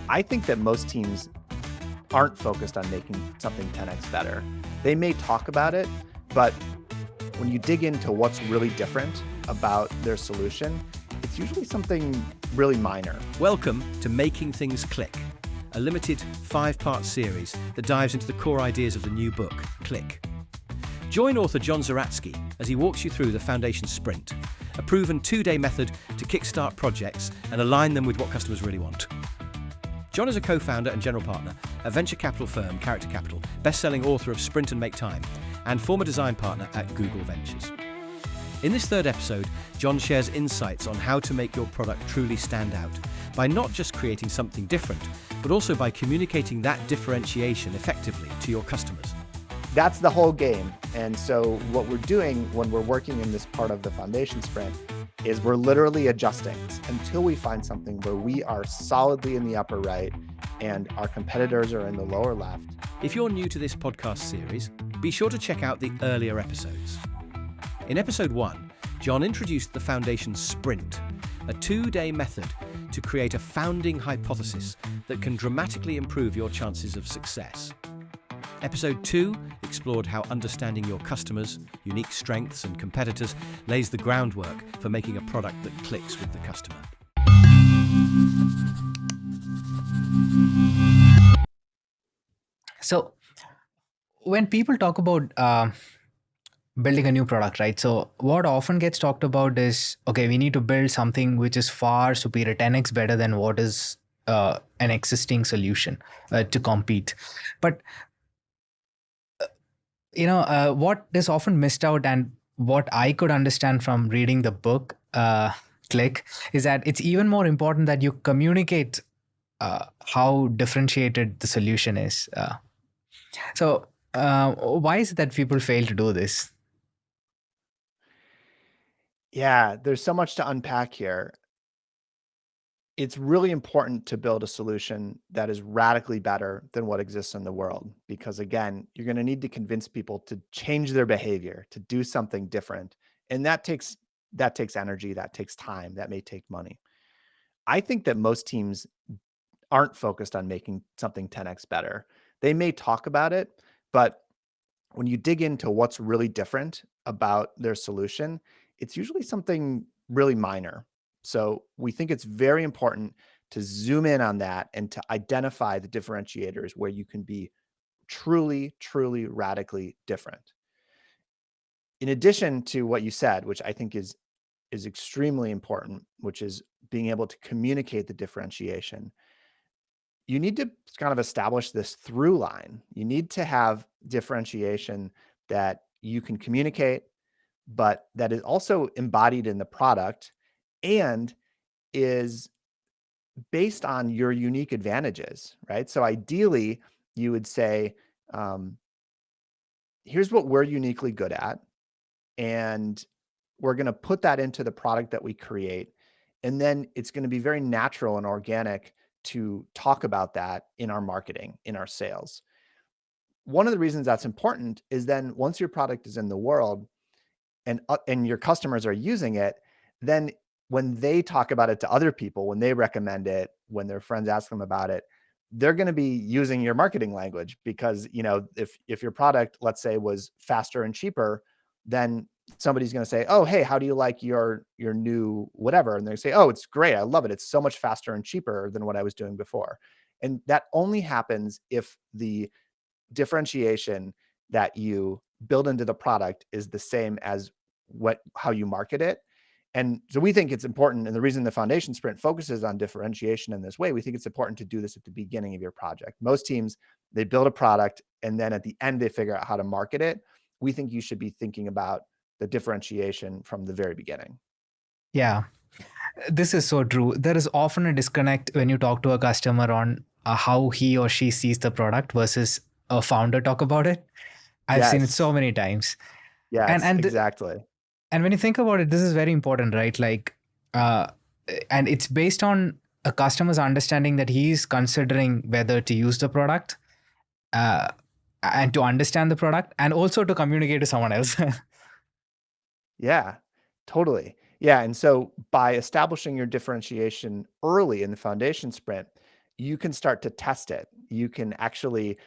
I think that most teams aren't focused on making something 10x better. They may talk about it, but when you dig into what's really different about their solution, it's usually something really minor. Welcome to Making Things Click, a limited 5-part series that dives into the core ideas of the new book, Click. Join author John Zeratsky as he walks you through the Foundation Sprint, a proven 2-day method to kickstart projects and align them with what customers really want. John is a co-founder and general partner at venture capital firm Character Capital, best-selling author of Sprint and Make Time, and former design partner at Google Ventures. In this third episode, John shares insights on how to make your product truly stand out by not just creating something different, but also by communicating that differentiation effectively to your customers. That's the whole game. And so what we're doing when we're working in this part of the Foundation Sprint is we're literally adjusting until we find something where we are solidly in the upper right and our competitors are in the lower left. If you're new to this podcast series, be sure to check out the earlier episodes. In episode 1, John introduced the Foundation Sprint, a 2-day method to create a founding hypothesis that can dramatically improve your chances of success. Episode 2 explored how understanding your customers, unique strengths and competitors lays the groundwork for making a product that clicks with the customer. So when people talk about building a new product, right? So what often gets talked about is, okay, we need to build something which is far superior, 10x better than what is an existing solution to compete. But what is often missed out, and what I could understand from reading the book, Click, is that it's even more important that you communicate how differentiated the solution is. So why is it that people fail to do this? Yeah, there's so much to unpack here. It's really important to build a solution that is radically better than what exists in the world, because again, you're going to need to convince people to change their behavior, to do something different. And that takes energy, that takes time, that may take money. I think that most teams aren't focused on making something 10x better. They may talk about it, but when you dig into what's really different about their solution, it's usually something really minor. So we think it's very important to zoom in on that and to identify the differentiators where you can be truly, truly radically different. In addition to what you said, which I think is extremely important, which is being able to communicate the differentiation, you need to kind of establish this through line. You need to have differentiation that you can communicate, but that is also embodied in the product and is based on your unique advantages, right? So ideally, you would say, here's what we're uniquely good at, and we're going to put that into the product that we create. And then it's going to be very natural and organic to talk about that in our marketing, in our sales. One of the reasons that's important is then once your product is in the world and your customers are using it, then when they talk about it to other people, when they recommend it, when their friends ask them about it, they're going to be using your marketing language because, if your product, let's say, was faster and cheaper, then somebody's going to say, "Oh, hey, how do you like your new whatever?" And they say, "Oh, it's great. I love it. It's so much faster and cheaper than what I was doing before." And that only happens if the differentiation that you build into the product is the same as how you market it. And so we think it's important, and the reason the Foundation Sprint focuses on differentiation in this way, we think it's important to do this at the beginning of your project. Most teams, they build a product, and then at the end, they figure out how to market it. We think you should be thinking about the differentiation from the very beginning. Yeah, this is so true. There is often a disconnect when you talk to a customer on how he or she sees the product versus a founder talk about it. I've seen it so many times. And Yes, and exactly. and when you think about it, this is very important, right? Like, and it's based on a customer's understanding that he's considering whether to use the product, uh, and to understand the product, and also to communicate to someone else. Yeah, totally. Yeah, and so by establishing your differentiation early in the Foundation Sprint, you can start to test it. You can actually,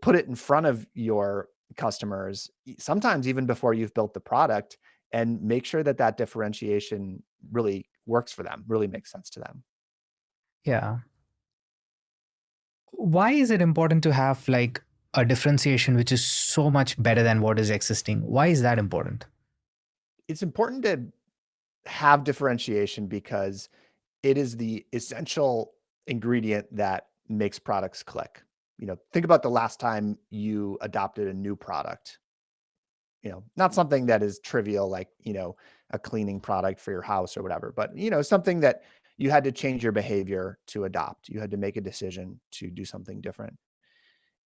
put it in front of your customers, sometimes even before you've built the product, and make sure that that differentiation really works for them, really makes sense to them. Yeah. Why is it important to have like a differentiation which is so much better than what is existing? Why is that important? It's important to have differentiation because it is the essential ingredient that makes products click. Think about the last time you adopted a new product. Not something that is trivial like, a cleaning product for your house or whatever, but, something that you had to change your behavior to adopt. You had to make a decision to do something different.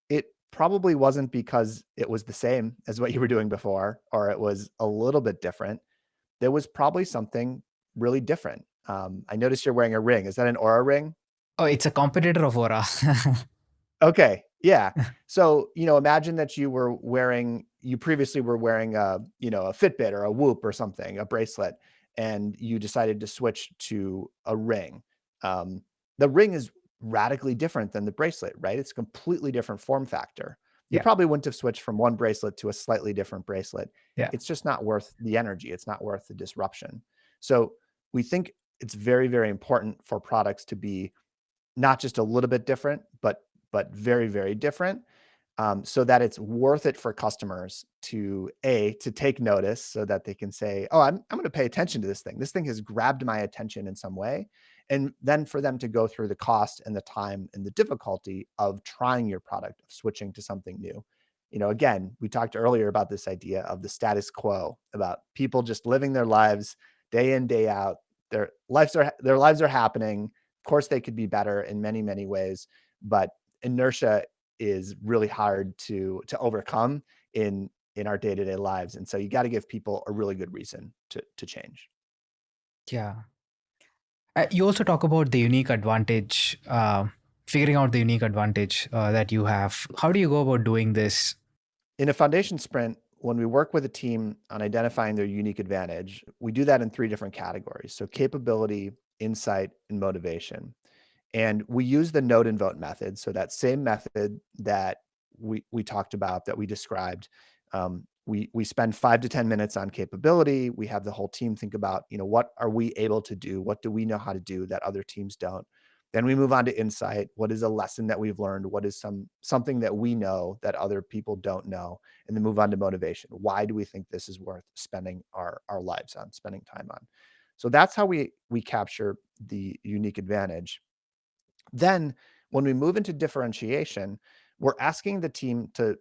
It probably wasn't because it was the same as what you were doing before, or it was a little bit different. There was probably something really different. I noticed you're wearing a ring. Is that an Aura ring? Oh, it's a competitor of Aura. Okay, yeah. So, imagine that you previously were wearing a Fitbit or a Whoop or something, a bracelet, and you decided to switch to a ring. Um, the ring is radically different than the bracelet, right? It's a completely different form factor. You Yeah. probably wouldn't have switched from one bracelet to a slightly different bracelet. Yeah. It's just not worth the energy. It's not worth the disruption. So, we think it's very, very important for products to be not just a little bit different, but very, very different, so that it's worth it for customers to take notice so that they can say, "Oh, I'm gonna pay attention to this thing. This thing has grabbed my attention in some way." And then for them to go through the cost and the time and the difficulty of trying your product, of switching to something new. Again, we talked earlier about this idea of the status quo, about people just living their lives day in, day out. Their lives are happening. Of course, they could be better in many, many ways, but inertia is really hard to overcome in our day-to-day lives. And so you got to give people a really good reason to change. Yeah. You also talk about the unique advantage, figuring out the unique advantage that you have. How do you go about doing this? In a foundation sprint, when we work with a team on identifying their unique advantage, we do that in three different categories. So capability, insight, and motivation. And we use the note and vote method. So that same method that we talked about, that we described, we spend 5 to 10 minutes on capability. We have the whole team think about, what are we able to do? What do we know how to do that other teams don't? Then we move on to insight. What is a lesson that we've learned? What is something that we know that other people don't know? And then move on to motivation. Why do we think this is worth spending our lives on, spending time on? So that's how we capture the unique advantage. Then, when we move into differentiation, we're asking the team to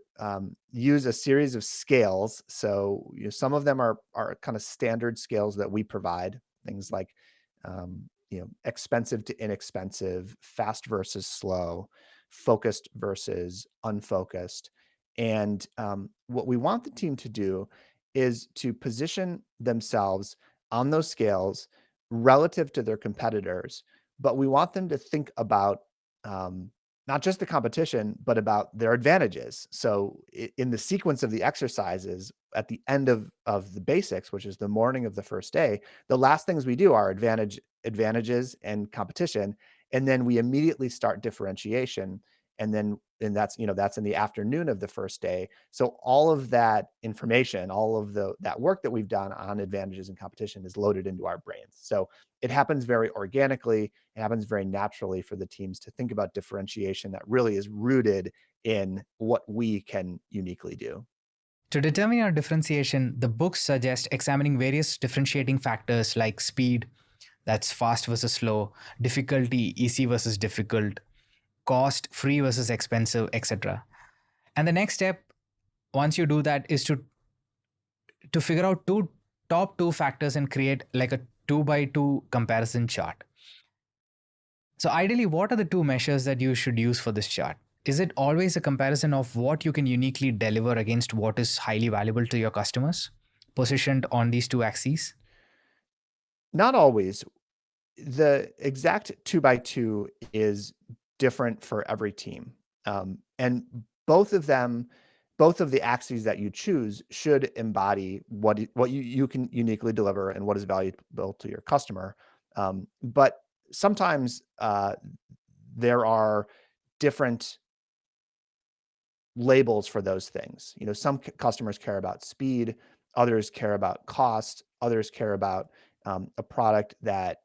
use a series of scales. So, some of them are kind of standard scales that we provide, things like expensive to inexpensive, fast versus slow, focused versus unfocused. And what we want the team to do is to position themselves on those scales relative to their competitors, but we want them to think about um, not just the competition, but about their advantages. So in the sequence of the exercises at the end of the basics, which is the morning of the first day, the last things we do are advantages and competition, and then we immediately start differentiation. And that's in the afternoon of the first day. So all of that information, all of that work that we've done on advantages and competition is loaded into our brains. So it happens very organically. It happens very naturally for the teams to think about differentiation that really is rooted in what we can uniquely do. To determine our differentiation, the books suggest examining various differentiating factors like speed, that's fast versus slow, difficulty, easy versus difficult, cost, free versus expensive, etc. And the next step, once you do that, is to figure out top two factors and create like a 2 by 2 comparison chart. So ideally, what are the two measures that you should use for this chart? Is it always a comparison of what you can uniquely deliver against what is highly valuable to your customers, positioned on these two axes? Not always. The exact 2 by 2 is different for every team. And both of them, both of the axes that you choose should embody what you can uniquely deliver and what is valuable to your customer. But sometimes there are different labels for those things. Some customers care about speed, others care about cost, others care about a product that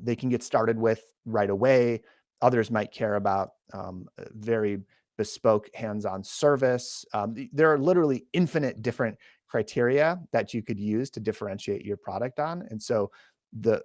they can get started with right away. Others might care about a very bespoke hands-on service. There are literally infinite different criteria that you could use to differentiate your product on. And so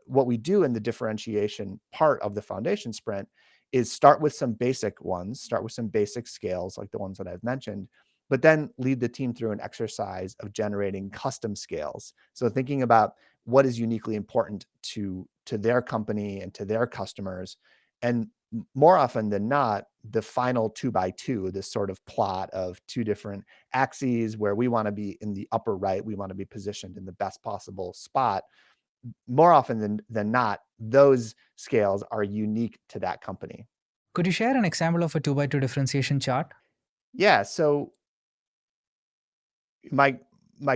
what we do in the differentiation part of the foundation sprint is start with some basic ones, start with some basic scales like the ones that I've mentioned, but then lead the team through an exercise of generating custom scales. So thinking about what is uniquely important to their company and to their customers. And more often than not, the final 2x2, this sort of plot of two different axes where we want to be in the upper right, we want to be positioned in the best possible spot. More often than not, those scales are unique to that company. Could you share an example of a 2 by 2 differentiation chart? Yeah, so my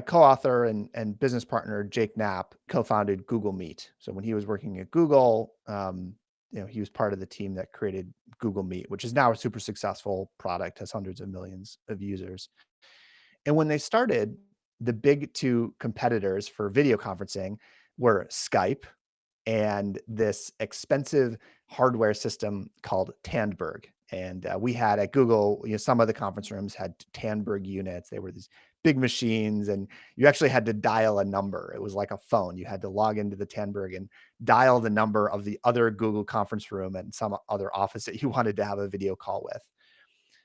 co-author and business partner, Jake Knapp, co-founded Google Meet. So when he was working at Google, he was part of the team that created Google Meet, which is now a super successful product, has hundreds of millions of users. And when they started, the big two competitors for video conferencing were Skype and this expensive hardware system called Tandberg. And we had at Google, some of the conference rooms had Tandberg units. They were these big machines, and you actually had to dial a number. It was like a phone. You had to log into the Tandberg and dial the number of the other Google conference room and some other office that you wanted to have a video call with.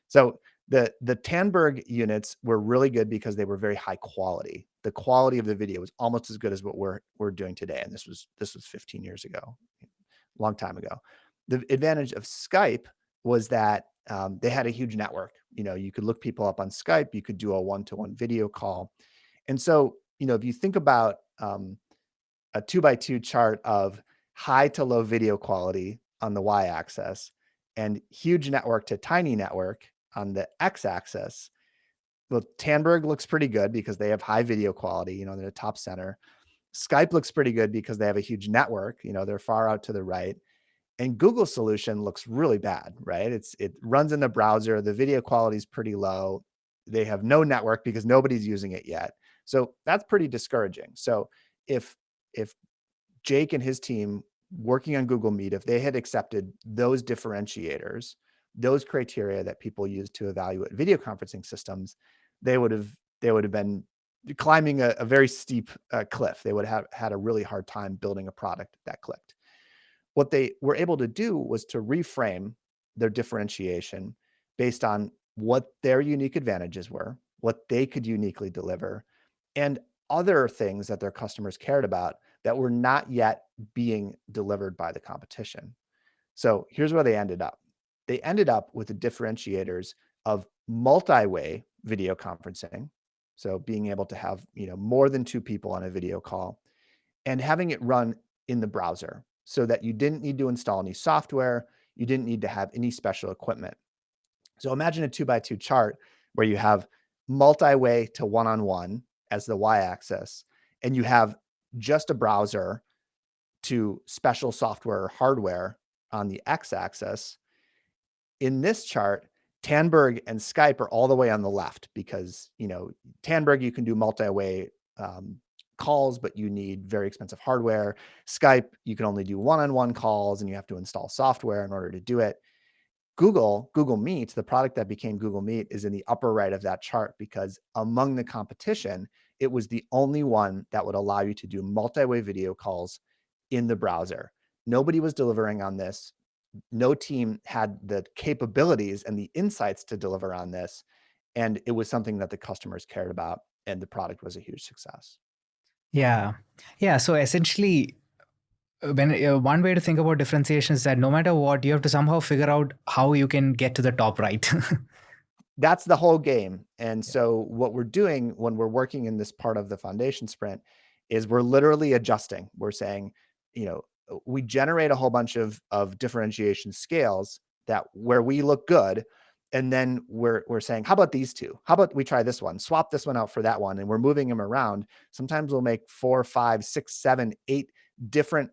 So the Tandberg units were really good because they were very high quality. The quality of the video was almost as good as what we're doing today, and this was 15 years ago, a long time ago. The advantage of Skype was that they had a huge network. You could look people up on Skype. You could do a one-to-one video call, and so if you think about a 2x2 chart of high to low video quality on the y-axis and huge network to tiny network on the x-axis. Well, Tandberg looks pretty good because they have high video quality, they're the top center. Skype looks pretty good because they have a huge network, they're far out to the right. And Google's solution looks really bad, right? It runs in the browser. The video quality is pretty low. They have no network because nobody's using it yet. So that's pretty discouraging. So if Jake and his team working on Google Meet, if they had accepted those differentiators, those criteria that people use to evaluate video conferencing systems, they would have been climbing a very steep cliff. They would have had a really hard time building a product that clicked. What they were able to do was to reframe their differentiation based on what their unique advantages were, what they could uniquely deliver, and other things that their customers cared about that were not yet being delivered by the competition. So here's where they ended up. They ended up with the differentiators of multi-way video conferencing. So being able to have, more than two people on a video call and having it run in the browser so that you didn't need to install any software. You didn't need to have any special equipment. So imagine a 2x2 chart where you have multi-way to one-on-one as the y-axis, and you have just a browser to special software or hardware on the x-axis. In this chart, Tandberg and Skype are all the way on the left because, Tandberg, you can do multi-way calls, but you need very expensive hardware. Skype, you can only do one-on-one calls and you have to install software in order to do it. Google Meet, the product that became Google Meet, is in the upper right of that chart because among the competition, it was the only one that would allow you to do multi-way video calls in the browser. Nobody was delivering on this. No team had the capabilities and the insights to deliver on this. And it was something that the customers cared about, and the product was a huge success. Yeah. Yeah. So essentially, one way to think about differentiation is that no matter what, you have to somehow figure out how you can get to the top right. That's the whole game. And so what we're doing when we're working in this part of the foundation sprint is we're literally adjusting. We're saying, we generate a whole bunch of differentiation scales that where we look good. And then we're saying, how about these two? How about we try this one, swap this one out for that one? And we're moving them around. Sometimes we'll make 4, 5, 6, 7, 8 different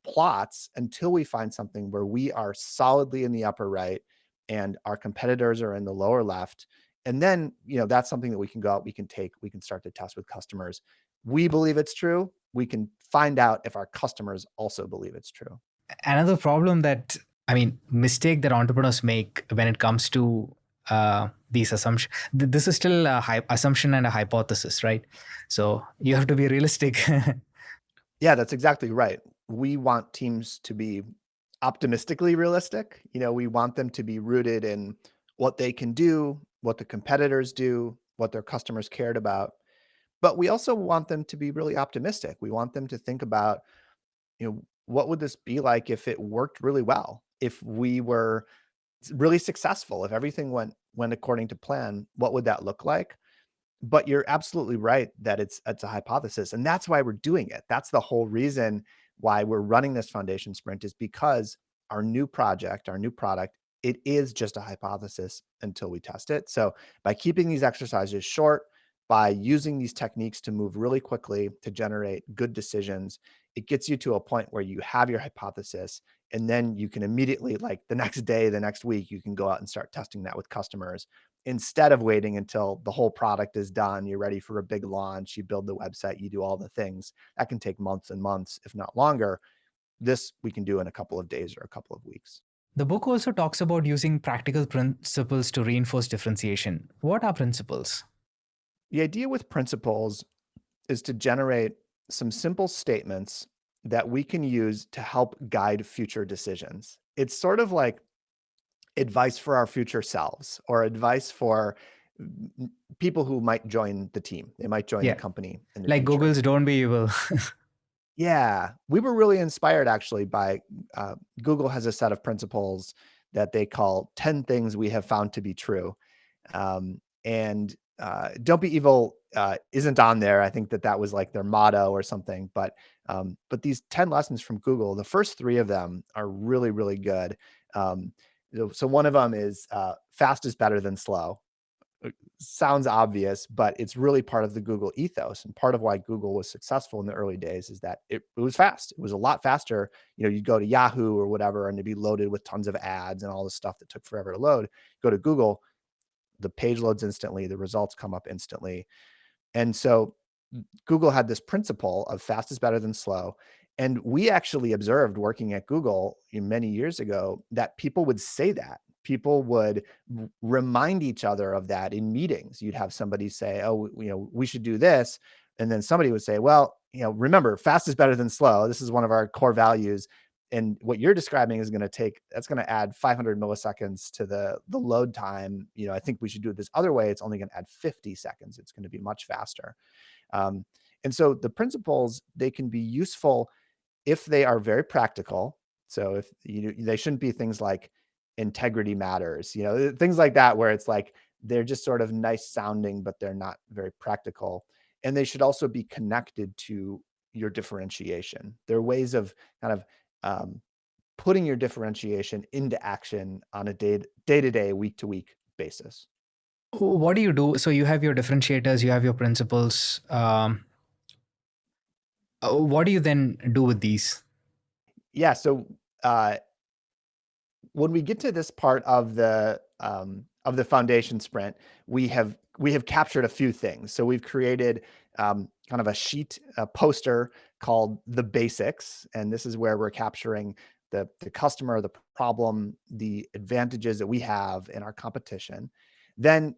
plots until we find something where we are solidly in the upper right and our competitors are in the lower left. And then, that's something that we can go out, we can start to test with customers. We believe it's true. We can find out if our customers also believe it's true. Another problem that, I mean, mistake that entrepreneurs make when it comes to these assumptions, this is still a assumption and a hypothesis, right? So you have to be realistic. Yeah, that's exactly right. We want teams to be optimistically realistic. We want them to be rooted in what they can do, what the competitors do, what their customers cared about. But we also want them to be really optimistic. We want them to think about, what would this be like if it worked really well? If we were really successful, if everything went according to plan, what would that look like? But you're absolutely right that it's a hypothesis, and that's why we're doing it. That's the whole reason why we're running this foundation sprint, is because our new project, our new product, it is just a hypothesis until we test it. So by keeping these exercises short, by using these techniques to move really quickly to generate good decisions, it gets you to a point where you have your hypothesis, and then you can immediately, like the next day, the next week, you can go out and start testing that with customers instead of waiting until the whole product is done, you're ready for a big launch, you build the website, you do all the things. That can take months and months, if not longer. This we can do in a couple of days or a couple of weeks. The book also talks about using practical principles to reinforce differentiation. What are principles? The idea with principles is to generate some simple statements that we can use to help guide future decisions. It's sort of like advice for our future selves, or advice for people who might join the team. They might join the Yeah, company in the like future. Google's "Don't be evil." Yeah, we were really inspired actually by Google has a set of principles that they call 10 things we have found to be true. And don't be evil isn't on there. I think that was like their motto or something. But these 10 lessons from Google, the first three of them are really, really good. Um, so one of them is fast is better than slow. Sounds obvious, but it's really part of the Google ethos. And part of why Google was successful in the early days is that it was fast. It was a lot faster. You'd go to Yahoo or whatever, and it'd be loaded with tons of ads and all the stuff that took forever to load. Go to Google, the page loads instantly, the results come up instantly. And so Google had this principle of fast is better than slow. And we actually observed, working at Google many years ago, that people would say that. People would remind each other of that in meetings. You'd have somebody say, "Oh, we should do this." And then somebody would say, "Well, remember, fast is better than slow. This is one of our core values. And what you're describing is that's going to add 500 milliseconds to the load time. I think we should do it this other way. It's only going to add 50 seconds. It's going to be much faster." Um, and so the principles, they can be useful if they are very practical. So if they shouldn't be things like integrity matters, things like that, where it's like they're just sort of nice sounding, but they're not very practical. And they should also be connected to your differentiation. They're ways of kind of putting your differentiation into action on a day-to-day, week-to-week basis. What do you do? So you have your differentiators, you have your principles. What do you then do with these? Yeah. So when we get to this part of the foundation sprint, we have captured a few things. So we've created kind of a poster called the basics, and this is where we're capturing the customer, the problem, the advantages that we have in our competition. Then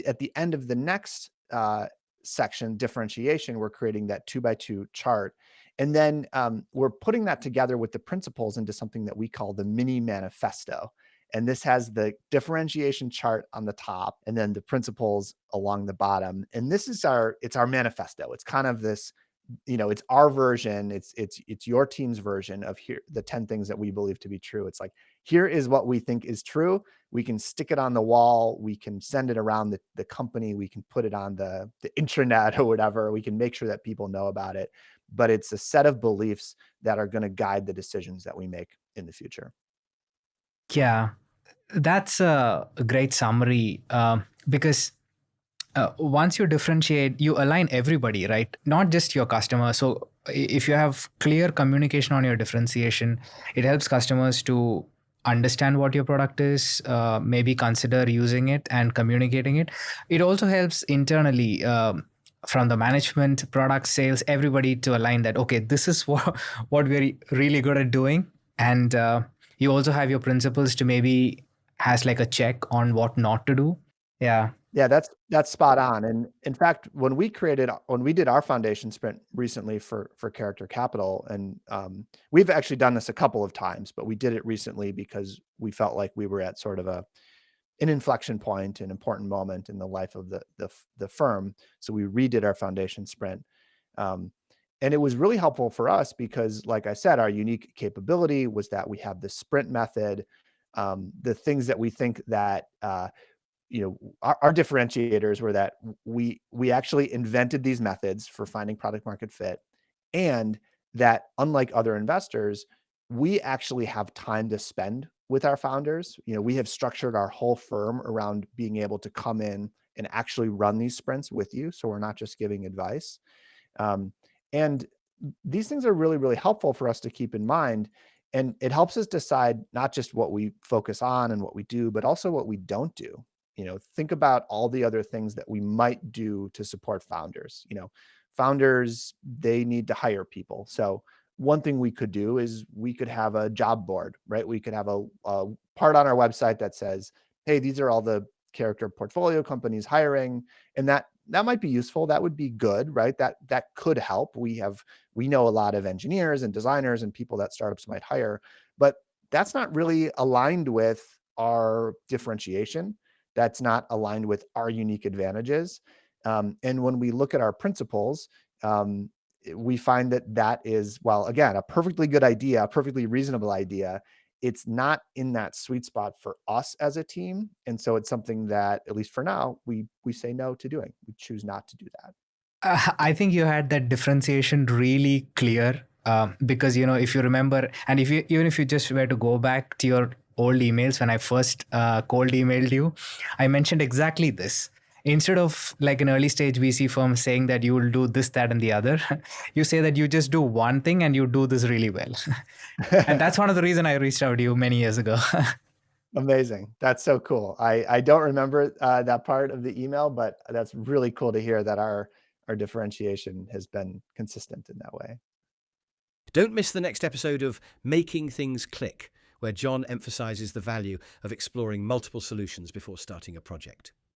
at the end of the next section, differentiation, we're creating that 2x2 chart. And then we're putting that together with the principles into something that we call the mini manifesto. And this has the differentiation chart on the top and then the principles along the bottom. And this is it's our manifesto. It's kind of this, it's our version. It's your team's version of here, the 10 things that we believe to be true. It's like, here is what we think is true. We can stick it on the wall. We can send it around the company. We can put it on the intranet or whatever. We can make sure that people know about it. But it's a set of beliefs that are going to guide the decisions that we make in the future. Yeah, that's a great summary, because once you differentiate, you align everybody, right? Not just your customer. So if you have clear communication on your differentiation, it helps customers to understand what your product is, maybe consider using it and communicating it. It also helps internally, from the management, product sales, everybody to align that, okay, this is what we're really good at doing. And you also have your principles to maybe has like a check on what not to do. Yeah. Yeah, that's spot on. And in fact, when we did our foundation sprint recently for Character Capital, and we've actually done this a couple of times, but we did it recently because we felt like we were at sort of an inflection point, an important moment in the life of the firm. So we redid our foundation sprint. Um, and it was really helpful for us because, like I said, our unique capability was that we have the sprint method. The things that we think that our differentiators were that we actually invented these methods for finding product market fit, and that unlike other investors, we actually have time to spend with our founders. We have structured our whole firm around being able to come in and actually run these sprints with you, so we're not just giving advice. And these things are really, really helpful for us to keep in mind. And it helps us decide not just what we focus on and what we do, but also what we don't do. Think about all the other things that we might do to support founders. Founders, they need to hire people. So one thing we could do is we could have a job board, right? We could have a part on our website that says, hey, these are all the character portfolio companies hiring. And that might be useful. That would be good, right? That could help. We know a lot of engineers and designers and people that startups might hire, but that's not really aligned with our differentiation. That's not aligned with our unique advantages. And when we look at our principles, we find that is, well, again, a perfectly good idea, a perfectly reasonable idea. It's not in that sweet spot for us as a team. And so it's something that, at least for now, we say no to doing. We choose not to do that. I think you had that differentiation really clear, because if you remember, and even if you just were to go back to your old emails when I first cold emailed you, I mentioned exactly this. Instead of like an early stage VC firm saying that you will do this, that, and the other, you say that you just do one thing and you do this really well. And that's one of the reason I reached out to you many years ago. Amazing. That's so cool. I don't remember that part of the email, but that's really cool to hear that our differentiation has been consistent in that way. Don't miss the next episode of Making Things Click, where John emphasizes the value of exploring multiple solutions before starting a project.